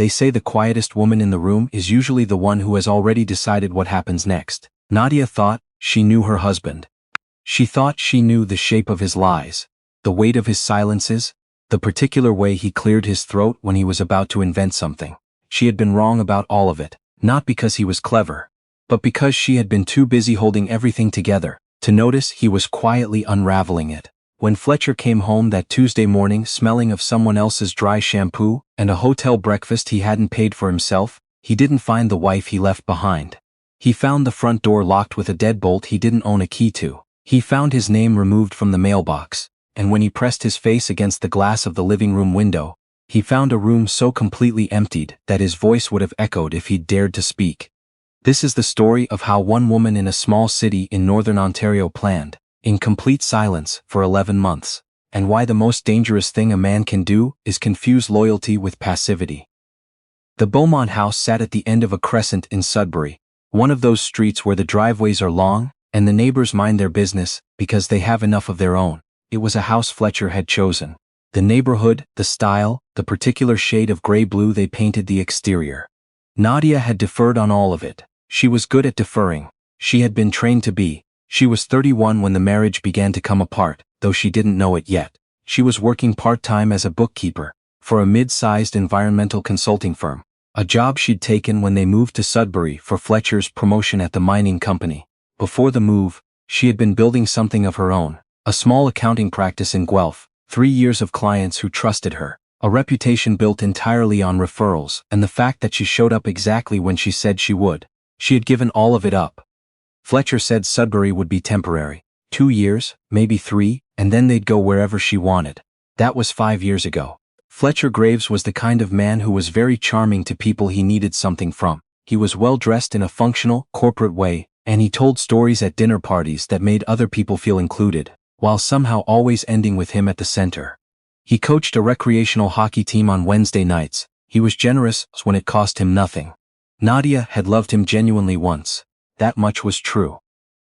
They say the quietest woman in the room is usually the one who has already decided what happens next. Nadia thought she knew her husband. She thought she knew the shape of his lies, the weight of his silences, the particular way he cleared his throat when he was about to invent something. She had been wrong about all of it, not because he was clever, but because she had been too busy holding everything together to notice he was quietly unraveling it. When Fletcher came home that Tuesday morning smelling of someone else's dry shampoo and a hotel breakfast he hadn't paid for himself, he didn't find the wife he left behind. He found the front door locked with a deadbolt he didn't own a key to. He found his name removed from the mailbox, and when he pressed his face against the glass of the living room window, he found a room so completely emptied that his voice would have echoed if he'd dared to speak. This is the story of how one woman in a small city in northern Ontario planned, in complete silence, for 11 months, and why the most dangerous thing a man can do is confuse loyalty with passivity. The Beaumont house sat at the end of a crescent in Sudbury, one of those streets where the driveways are long and the neighbors mind their business because they have enough of their own. It was a house Fletcher had chosen. The neighborhood, the style, the particular shade of gray-blue they painted the exterior. Nadia had deferred on all of it. She was good at deferring. She had been trained to be. She was 31 when the marriage began to come apart, though she didn't know it yet. She was working part-time as a bookkeeper for a mid-sized environmental consulting firm, a job she'd taken when they moved to Sudbury for Fletcher's promotion at the mining company. Before the move, she had been building something of her own, a small accounting practice in Guelph, 3 years of clients who trusted her, a reputation built entirely on referrals and the fact that she showed up exactly when she said she would. She had given all of it up. Fletcher said Sudbury would be temporary, 2 years, maybe 3, and then they'd go wherever she wanted. That was 5 years ago. Fletcher Graves was the kind of man who was very charming to people he needed something from. He was well dressed in a functional, corporate way, and he told stories at dinner parties that made other people feel included, while somehow always ending with him at the center. He coached a recreational hockey team on Wednesday nights. He was generous when it cost him nothing. Nadia had loved him genuinely once. That much was true.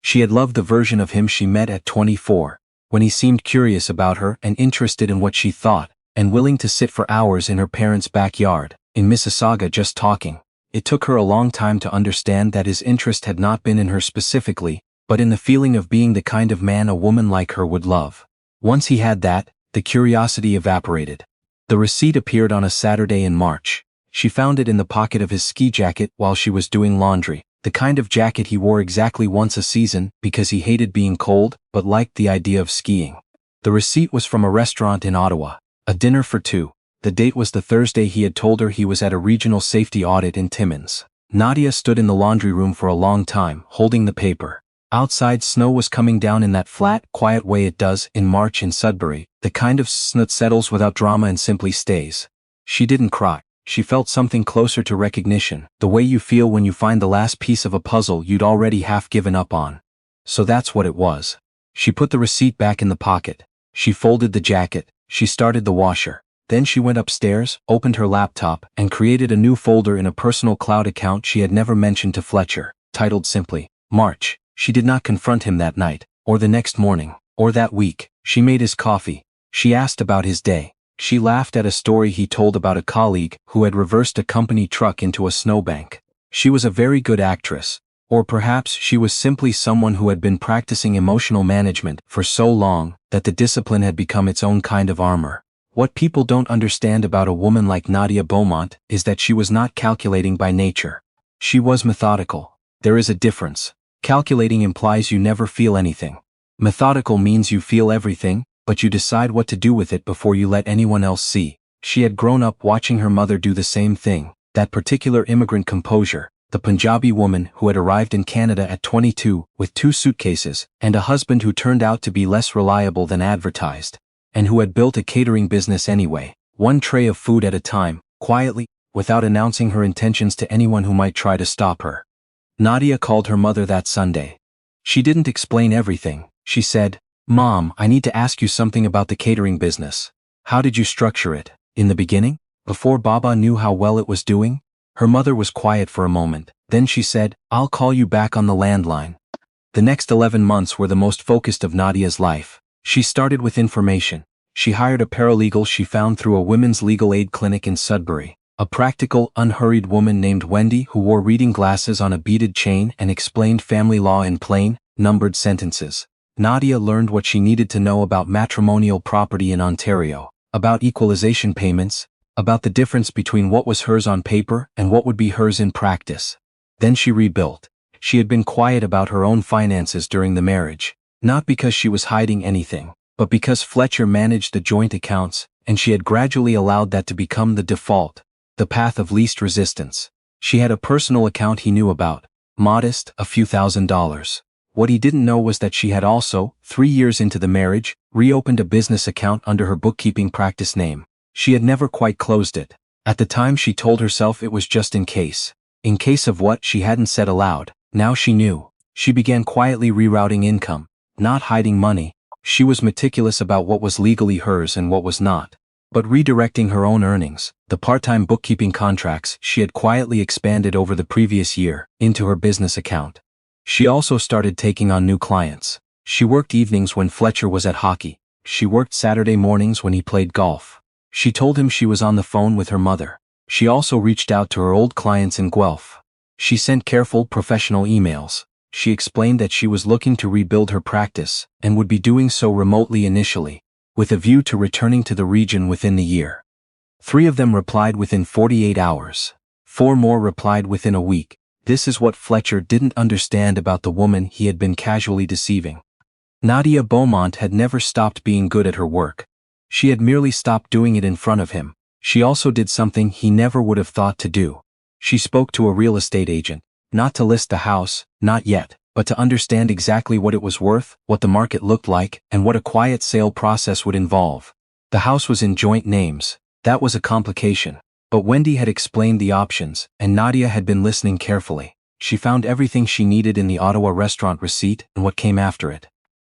She had loved the version of him she met at 24, when he seemed curious about her and interested in what she thought, and willing to sit for hours in her parents' backyard, in Mississauga just talking. It took her a long time to understand that his interest had not been in her specifically, but in the feeling of being the kind of man a woman like her would love. Once he had that, the curiosity evaporated. The receipt appeared on a Saturday in March. She found it in the pocket of his ski jacket while she was doing laundry, the kind of jacket he wore exactly once a season because he hated being cold but liked the idea of skiing. The receipt was from a restaurant in Ottawa, a dinner for 2. The date was the Thursday he had told her he was at a regional safety audit in Timmins. Nadia stood in the laundry room for a long time, holding the paper. Outside, snow was coming down in that flat, quiet way it does in March in Sudbury, the kind of snow that settles without drama and simply stays. She didn't cry. She felt something closer to recognition, the way you feel when you find the last piece of a puzzle you'd already half given up on. So that's what it was. She put the receipt back in the pocket. She folded the jacket. She started the washer. Then she went upstairs, opened her laptop, and created a new folder in a personal cloud account she had never mentioned to Fletcher, titled simply, March. She did not confront him that night, or the next morning, or that week. She made his coffee. She asked about his day. She laughed at a story he told about a colleague who had reversed a company truck into a snowbank. She was a very good actress, or perhaps she was simply someone who had been practicing emotional management for so long that the discipline had become its own kind of armor. What people don't understand about a woman like Nadia Beaumont is that she was not calculating by nature. She was methodical. There is a difference. Calculating implies you never feel anything. Methodical means you feel everything, but you decide what to do with it before you let anyone else see. She had grown up watching her mother do the same thing, that particular immigrant composure, the Punjabi woman who had arrived in Canada at 22 with 2 suitcases and a husband who turned out to be less reliable than advertised, and who had built a catering business anyway, 1 tray of food at a time, quietly, without announcing her intentions to anyone who might try to stop her. Nadia called her mother that Sunday. She didn't explain everything. She said, "Mom, I need to ask you something about the catering business. How did you structure it? In the beginning? Before Baba knew how well it was doing?" Her mother was quiet for a moment. Then she said, "I'll call you back on the landline." The next 11 months were the most focused of Nadia's life. She started with information. She hired a paralegal she found through a women's legal aid clinic in Sudbury, A practical, unhurried woman named Wendy who wore reading glasses on a beaded chain and explained family law in plain, numbered sentences. Nadia learned what she needed to know about matrimonial property in Ontario, about equalization payments, about the difference between what was hers on paper and what would be hers in practice. Then she rebuilt. She had been quiet about her own finances during the marriage, not because she was hiding anything, but because Fletcher managed the joint accounts, and she had gradually allowed that to become the default, the path of least resistance. She had a personal account he knew about, modest, a few $1,000s. What he didn't know was that she had also, 3 years into the marriage, reopened a business account under her bookkeeping practice name. She had never quite closed it. At the time she told herself it was just in case. In case of what she hadn't said aloud. Now she knew. She began quietly rerouting income, not hiding money. She was meticulous about what was legally hers and what was not. But redirecting her own earnings, the part-time bookkeeping contracts she had quietly expanded over the previous year, into her business account. She also started taking on new clients. She worked evenings when Fletcher was at hockey. She worked Saturday mornings when he played golf. She told him she was on the phone with her mother. She also reached out to her old clients in Guelph. She sent careful, professional emails. She explained that she was looking to rebuild her practice, and would be doing so remotely initially, with a view to returning to the region within the year. 3 of them replied within 48 hours. 4 more replied within a week. This is what Fletcher didn't understand about the woman he had been casually deceiving. Nadia Beaumont had never stopped being good at her work. She had merely stopped doing it in front of him. She also did something he never would have thought to do. She spoke to a real estate agent, not to list the house, not yet, but to understand exactly what it was worth, what the market looked like, and what a quiet sale process would involve. The house was in joint names. That was a complication. But Wendy had explained the options, and Nadia had been listening carefully. She found everything she needed in the Ottawa restaurant receipt and what came after it.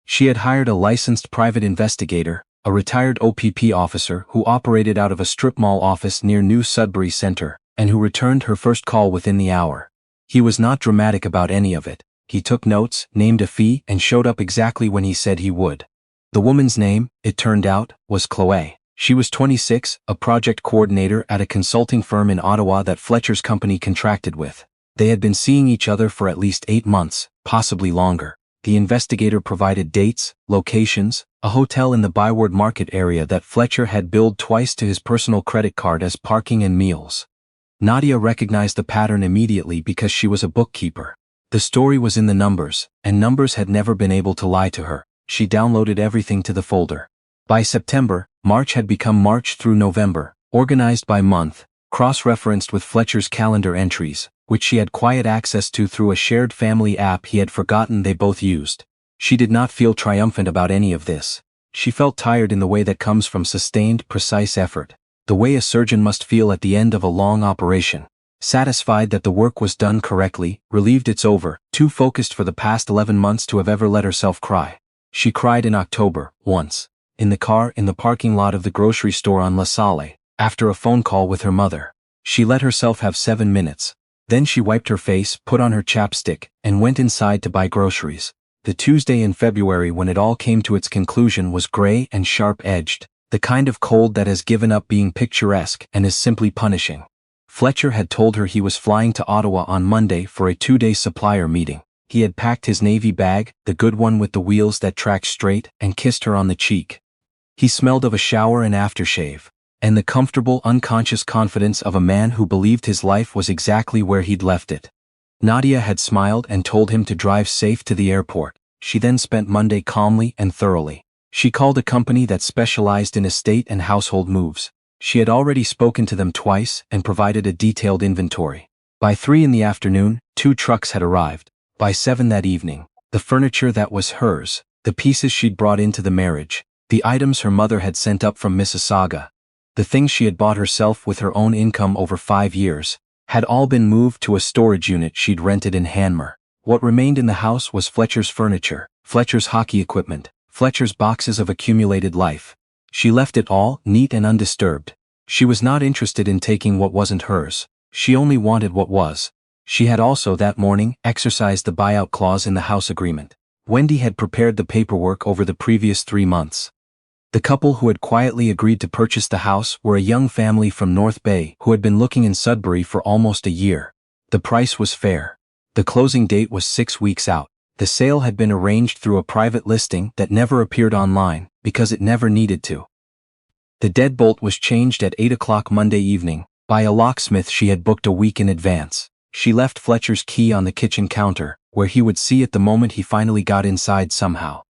She had hired a licensed private investigator, a retired OPP officer who operated out of a strip mall office near New Sudbury Centre, and who returned her first call within the hour. He was not dramatic about any of it. He took notes, named a fee, and showed up exactly when he said he would. The woman's name, it turned out, was Chloe. She was 26, a project coordinator at a consulting firm in Ottawa that Fletcher's company contracted with. They had been seeing each other for at least 8 months, possibly longer. The investigator provided dates, locations, a hotel in the Byward Market area that Fletcher had billed twice to his personal credit card as parking and meals. Nadia recognized the pattern immediately because she was a bookkeeper. The story was in the numbers, and numbers had never been able to lie to her. She downloaded everything to the folder. By September, March had become March through November, organized by month, cross-referenced with Fletcher's calendar entries, which she had quiet access to through a shared family app he had forgotten they both used. She did not feel triumphant about any of this. She felt tired in the way that comes from sustained, precise effort. The way a surgeon must feel at the end of a long operation. Satisfied that the work was done correctly, relieved it's over, too focused for the past 11 months to have ever let herself cry. She cried in October, once. In the car in the parking lot of the grocery store on La Salle, after a phone call with her mother. She let herself have 7 minutes. Then she wiped her face, put on her chapstick, and went inside to buy groceries. The Tuesday in February when it all came to its conclusion was gray and sharp-edged, the kind of cold that has given up being picturesque and is simply punishing. Fletcher had told her he was flying to Ottawa on Monday for a 2-day supplier meeting. He had packed his navy bag, the good one with the wheels that track straight, and kissed her on the cheek. He smelled of a shower and aftershave, and the comfortable, unconscious confidence of a man who believed his life was exactly where he'd left it. Nadia had smiled and told him to drive safe to the airport. She then spent Monday calmly and thoroughly. She called a company that specialized in estate and household moves. She had already spoken to them twice and provided a detailed inventory. By 3 in the afternoon, 2 trucks had arrived. By 7 that evening, the furniture that was hers, the pieces she'd brought into the marriage, the items her mother had sent up from Mississauga, the things she had bought herself with her own income over 5 years, had all been moved to a storage unit she'd rented in Hanmer. What remained in the house was Fletcher's furniture, Fletcher's hockey equipment, Fletcher's boxes of accumulated life. She left it all, neat and undisturbed. She was not interested in taking what wasn't hers. She only wanted what was. She had also that morning exercised the buyout clause in the house agreement. Wendy had prepared the paperwork over the previous 3 months. The couple who had quietly agreed to purchase the house were a young family from North Bay who had been looking in Sudbury for almost a year. The price was fair. The closing date was 6 weeks out. The sale had been arranged through a private listing that never appeared online because it never needed to. The deadbolt was changed at 8 o'clock Monday evening by a locksmith she had booked a week in advance. She left Fletcher's key on the kitchen counter, where he would see it the moment he finally got inside somehow.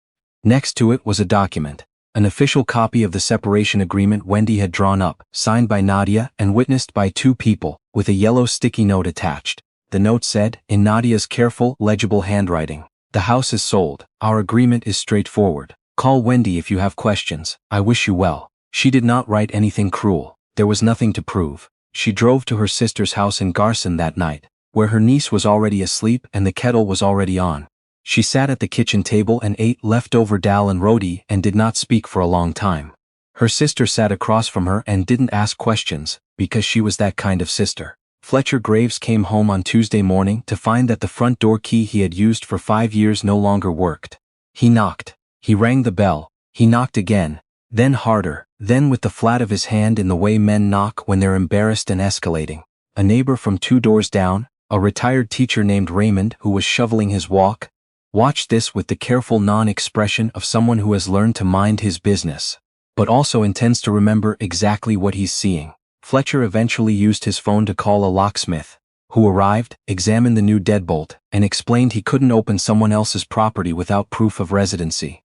Next to it was a document, an official copy of the separation agreement Wendy had drawn up, signed by Nadia and witnessed by 2 people, with a yellow sticky note attached. The note said, in Nadia's careful, legible handwriting, "The house is sold. Our agreement is straightforward. Call Wendy if you have questions. I wish you well." She did not write anything cruel. There was nothing to prove. She drove to her sister's house in Garson that night, where her niece was already asleep and the kettle was already on. She sat at the kitchen table and ate leftover dal and roti and did not speak for a long time. Her sister sat across from her and didn't ask questions, because she was that kind of sister. Fletcher Graves came home on Tuesday morning to find that the front door key he had used for 5 years no longer worked. He knocked. He rang the bell. He knocked again, then harder, then with the flat of his hand in the way men knock when they're embarrassed and escalating. A neighbor from 2 doors down, a retired teacher named Raymond who was shoveling his walk, watched this with the careful non-expression of someone who has learned to mind his business, but also intends to remember exactly what he's seeing. Fletcher eventually used his phone to call a locksmith, who arrived, examined the new deadbolt, and explained he couldn't open someone else's property without proof of residency.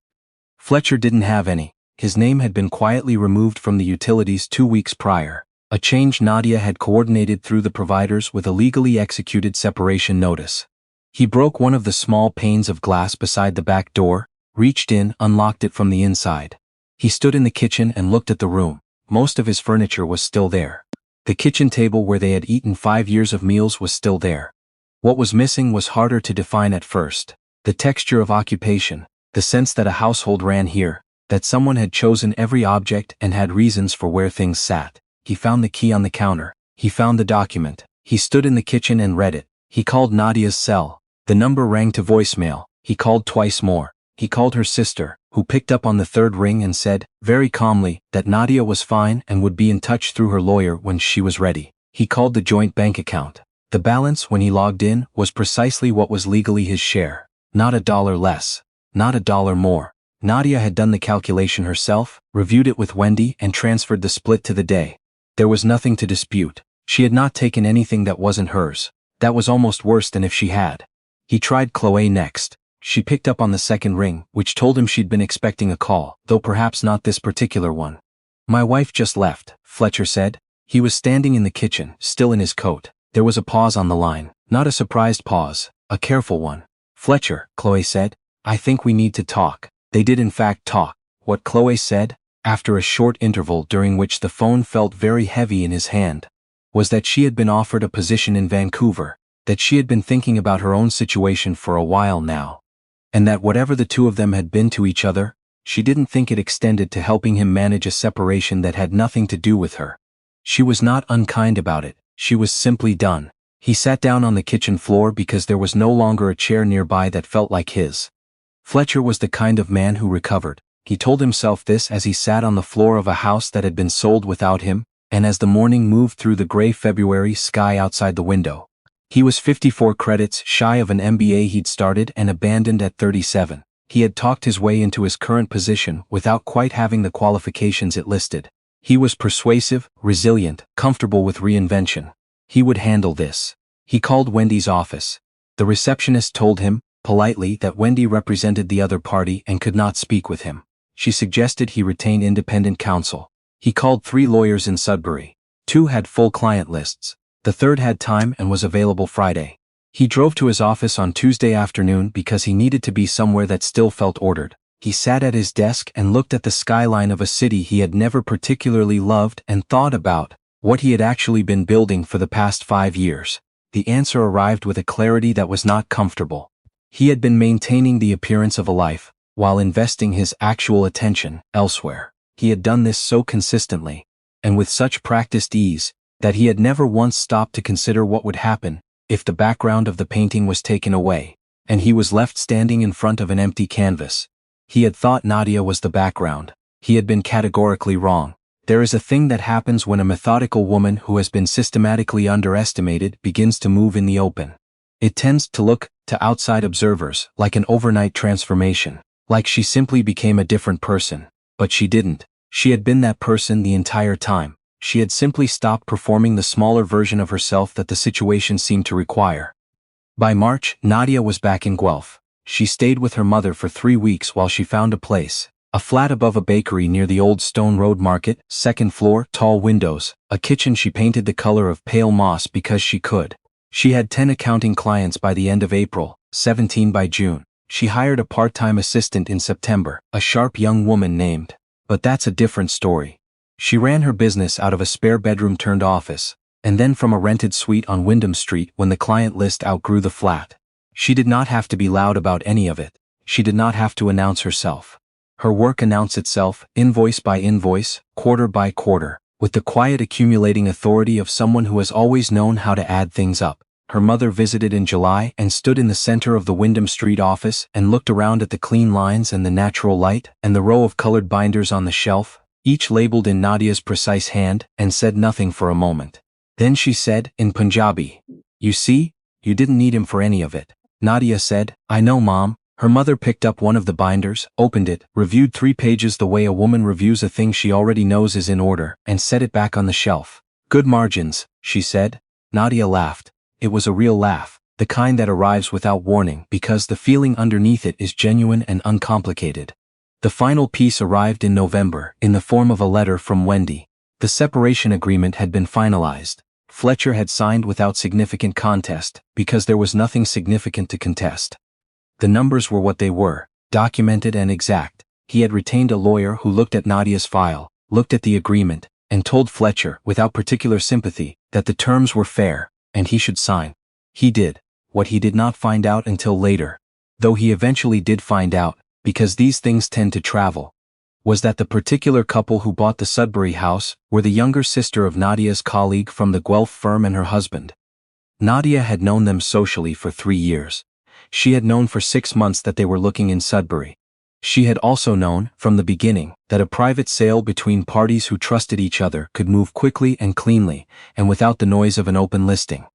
Fletcher didn't have any. His name had been quietly removed from the utilities 2 weeks prior, a change Nadia had coordinated through the providers with a legally executed separation notice. He broke one of the small panes of glass beside the back door, reached in, unlocked it from the inside. He stood in the kitchen and looked at the room. Most of his furniture was still there. The kitchen table where they had eaten 5 years of meals was still there. What was missing was harder to define at first. The texture of occupation, the sense that a household ran here, that someone had chosen every object and had reasons for where things sat. He found the key on the counter. He found the document. He stood in the kitchen and read it. He called Nadia's cell. The number rang to voicemail. He called twice more. He called her sister, who picked up on the 3rd ring and said, very calmly, that Nadia was fine and would be in touch through her lawyer when she was ready. He called the joint bank account. The balance when he logged in was precisely what was legally his share. Not $1 less. Not $1 more. Nadia had done the calculation herself, reviewed it with Wendy and transferred the split to the day. There was nothing to dispute. She had not taken anything that wasn't hers. That was almost worse than if she had. He tried Chloe next. She picked up on the 2nd ring, which told him she'd been expecting a call, though perhaps not this particular one. "My wife just left," Fletcher said. He was standing in the kitchen, still in his coat. There was a pause on the line, not a surprised pause, a careful one. "Fletcher," Chloe said, "I think we need to talk." They did in fact talk. What Chloe said, after a short interval during which the phone felt very heavy in his hand, was that she had been offered a position in Vancouver, that she had been thinking about her own situation for a while now, and that whatever the 2 of them had been to each other, she didn't think it extended to helping him manage a separation that had nothing to do with her. She was not unkind about it, she was simply done. He sat down on the kitchen floor because there was no longer a chair nearby that felt like his. Fletcher was the kind of man who recovered. He told himself this as he sat on the floor of a house that had been sold without him, and as the morning moved through the gray February sky outside the window. He was 54 credits shy of an MBA he'd started and abandoned at 37. He had talked his way into his current position without quite having the qualifications it listed. He was persuasive, resilient, comfortable with reinvention. He would handle this. He called Wendy's office. The receptionist told him, politely, that Wendy represented the other party and could not speak with him. She suggested he retain independent counsel. He called 3 lawyers in Sudbury. 2 had full client lists. The 3rd had time and was available Friday. He drove to his office on Tuesday afternoon because he needed to be somewhere that still felt ordered. He sat at his desk and looked at the skyline of a city he had never particularly loved and thought about what he had actually been building for the past 5 years. The answer arrived with a clarity that was not comfortable. He had been maintaining the appearance of a life, while investing his actual attention elsewhere. He had done this so consistently, and with such practiced ease, that he had never once stopped to consider what would happen if the background of the painting was taken away, and he was left standing in front of an empty canvas. He had thought Nadia was the background. He had been categorically wrong. There is a thing that happens when a methodical woman who has been systematically underestimated begins to move in the open. It tends to look, to outside observers, like an overnight transformation, like she simply became a different person. But she didn't. She had been that person the entire time. She had simply stopped performing the smaller version of herself that the situation seemed to require. By March, Nadia was back in Guelph. She stayed with her mother for 3 weeks while she found a place. A flat above a bakery near the old Stone Road Market, 2nd floor, tall windows, a kitchen she painted the color of pale moss because she could. She had 10 accounting clients by the end of April, 17 by June. She hired a part-time assistant in September, a sharp young woman named. But that's a different story. She ran her business out of a spare bedroom turned office, and then from a rented suite on Wyndham Street when the client list outgrew the flat. She did not have to be loud about any of it. She did not have to announce herself. Her work announced itself, invoice by invoice, quarter by quarter, with the quiet accumulating authority of someone who has always known how to add things up. Her mother visited in July and stood in the center of the Wyndham Street office and looked around at the clean lines and the natural light and the row of colored binders on the shelf, each labeled in Nadia's precise hand, and said nothing for a moment. Then she said, in Punjabi, "You see, you didn't need him for any of it." Nadia said, "I know, Mom." Her mother picked up one of the binders, opened it, reviewed 3 pages the way a woman reviews a thing she already knows is in order, and set it back on the shelf. "Good margins," she said. Nadia laughed. It was a real laugh, the kind that arrives without warning because the feeling underneath it is genuine and uncomplicated. The final piece arrived in November, in the form of a letter from Wendy. The separation agreement had been finalized. Fletcher had signed without significant contest, because there was nothing significant to contest. The numbers were what they were, documented and exact. He had retained a lawyer who looked at Nadia's file, looked at the agreement, and told Fletcher, without particular sympathy, that the terms were fair, and he should sign. He did. What he did not find out until later, though he eventually did find out, because these things tend to travel, was that the particular couple who bought the Sudbury house were the younger sister of Nadia's colleague from the Guelph firm and her husband. Nadia had known them socially for 3 years. She had known for 6 months that they were looking in Sudbury. She had also known, from the beginning, that a private sale between parties who trusted each other could move quickly and cleanly, and without the noise of an open listing.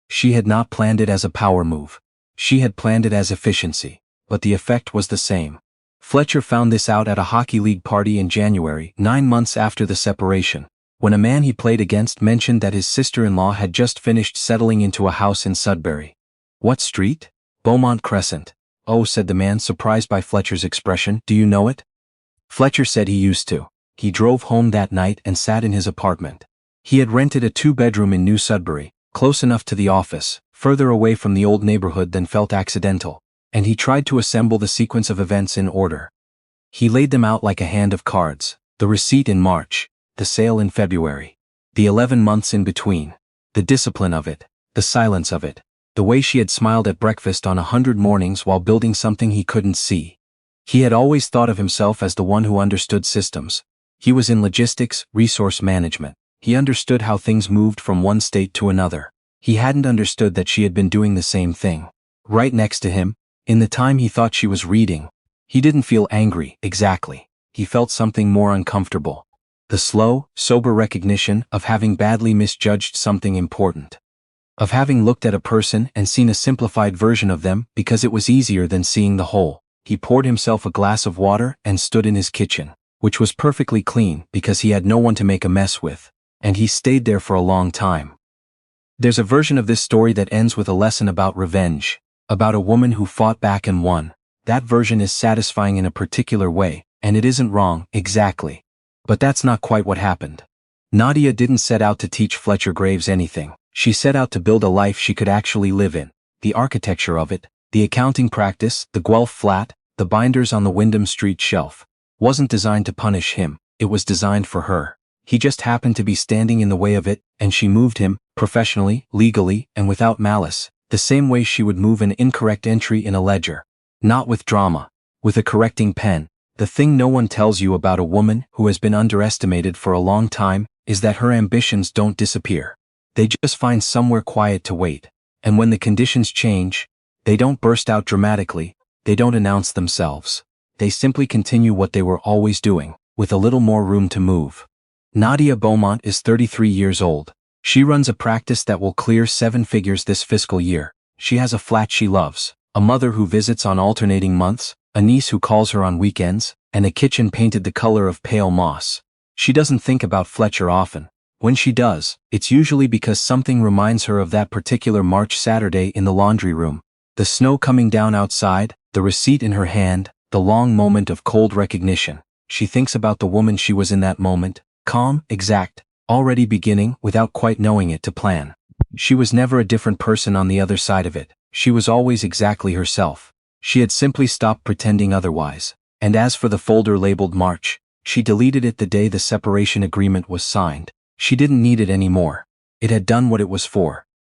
She had not planned it as a power move. She had planned it as efficiency, but the effect was the same. Fletcher found this out at a hockey league party in January, 9 months after the separation, when a man he played against mentioned that his sister-in-law had just finished settling into a house in Sudbury. "What street?" "Beaumont Crescent." "Oh," said the man, surprised by Fletcher's expression. "Do you know it?" Fletcher said he used to. He drove home that night and sat in his apartment. He had rented a 2-bedroom in New Sudbury, close enough to the office, further away from the old neighborhood than felt accidental, and he tried to assemble the sequence of events in order. He laid them out like a hand of cards: the receipt in March, the sale in February, the 11 months in between, the discipline of it, the silence of it, the way she had smiled at breakfast on 100 mornings while building something he couldn't see. He had always thought of himself as the one who understood systems. He was in logistics, resource management. He understood how things moved from one state to another. He hadn't understood that she had been doing the same thing. Right next to him, in the time he thought she was reading, he didn't feel angry, exactly. He felt something more uncomfortable. The slow, sober recognition of having badly misjudged something important. Of having looked at a person and seen a simplified version of them because it was easier than seeing the whole. He poured himself a glass of water and stood in his kitchen, which was perfectly clean because he had no one to make a mess with, and he stayed there for a long time. There's a version of this story that ends with a lesson about revenge, about a woman who fought back and won. That version is satisfying in a particular way, and it isn't wrong, exactly. But that's not quite what happened. Nadia didn't set out to teach Fletcher Graves anything. She set out to build a life she could actually live in. The architecture of it, the accounting practice, the Guelph flat, the binders on the Wyndham Street shelf, wasn't designed to punish him. It was designed for her. He just happened to be standing in the way of it, and she moved him, professionally, legally, and without malice, the same way she would move an incorrect entry in a ledger. Not with drama, with a correcting pen. The thing no one tells you about a woman who has been underestimated for a long time is that her ambitions don't disappear. They just find somewhere quiet to wait. And when the conditions change, they don't burst out dramatically, they don't announce themselves. They simply continue what they were always doing, with a little more room to move. Nadia Beaumont is 33 years old. She runs a practice that will clear 7 figures this fiscal year. She has a flat she loves, a mother who visits on alternating months, a niece who calls her on weekends, and a kitchen painted the color of pale moss. She doesn't think about Fletcher often. When she does, it's usually because something reminds her of that particular March Saturday in the laundry room. The snow coming down outside, the receipt in her hand, the long moment of cold recognition. She thinks about the woman she was in that moment, calm, exact, already beginning, without quite knowing it, to plan. She was never a different person on the other side of it. She was always exactly herself. She had simply stopped pretending otherwise. And as for the folder labeled March, she deleted it the day the separation agreement was signed. She didn't need it anymore. It had done what it was for.